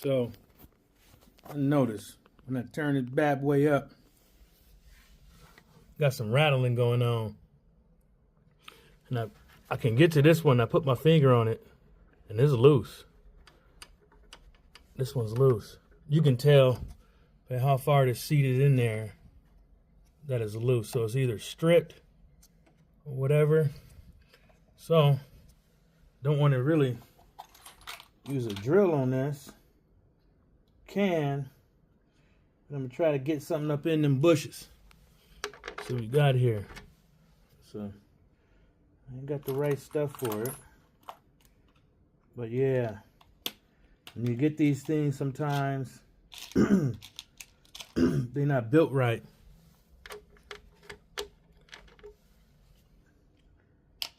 So I notice when I turn this bad boy up, got some rattling going on. And I can get to this one. I put my finger on it, and it's loose. This one's loose. You can tell by how far it's seated in there that it's loose. So it's either stripped or whatever. So don't want to really use a drill on this. Can. But I'm gonna try to get something up in them bushes. So we got here. So I ain't got the right stuff for it. But yeah, when you get these things sometimes they're not built right.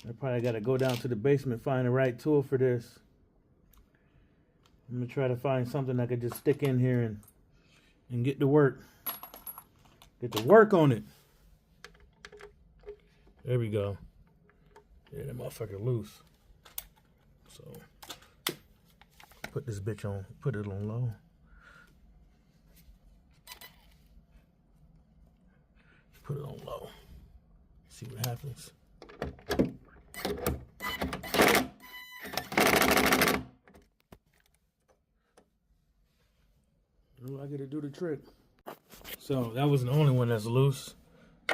I probably gotta go down to the basement, find the right tool for this. I'm gonna try to find something I could just stick in here and get to work. Get to work on it. There we go. Yeah, that motherfucker loose. So put this bitch on, put it on low. Put it on low. See what happens. I gotta do the trick. So that wasn't the only one that's loose.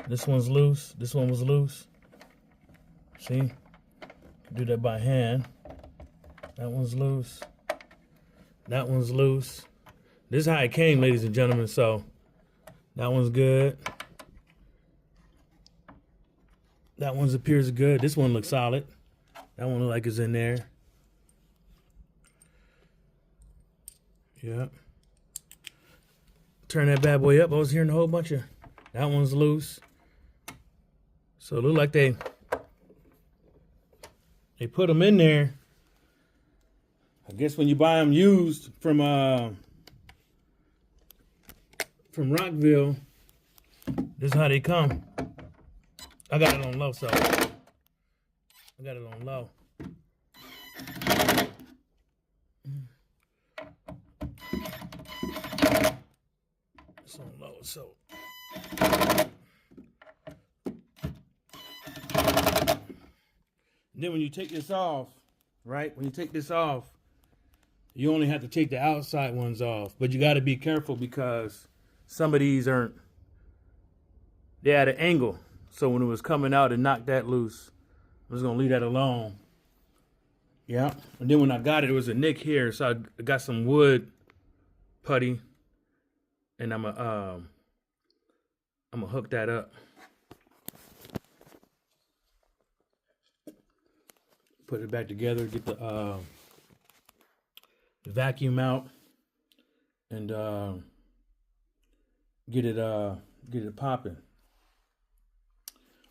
This one's loose. This one was loose. See? Do that by hand. That one's loose. That one's loose. This is how it came, ladies and gentlemen. So that one's good. That one appears good. This one looks solid. That one looks like it's in there. Yep. Turn that bad boy up. I was hearing a whole bunch of. That one's loose. So it look like they put them in there. I guess when you buy them used from Rockville, this is how they come. I got it on low, so I got it on low. It's on low, so. Then when you take this off, right? When you take this off, you only have to take the outside ones off. But you got to be careful because some of these aren't, they're at an angle. So when it was coming out, it knocked that loose. I'm just going to leave that alone. Yeah. And then when I got it, it was a nick here. So I got some wood putty. And I'm going to hook that up. Put it back together, get the vacuum out, and get it popping.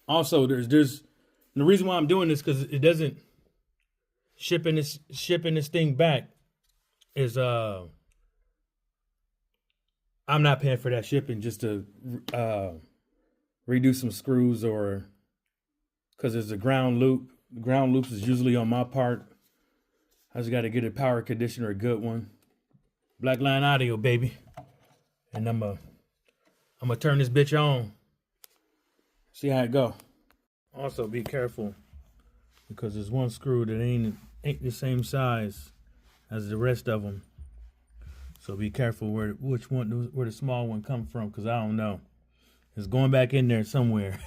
Also, there's the reason why I'm doing this because it doesn't shipping this thing back is I'm not paying for that shipping just to redo some screws or because there's a ground loop. The ground loops is usually on my part. I just got to get a power conditioner, a good one. Black Line Audio, baby. And I'm gonna turn this bitch on. See how it go. Also, be careful because there's one screw that ain't the same size as the rest of them. So be careful where the small one come from because I don't know. It's going back in there somewhere.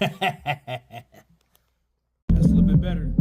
That's a little bit better.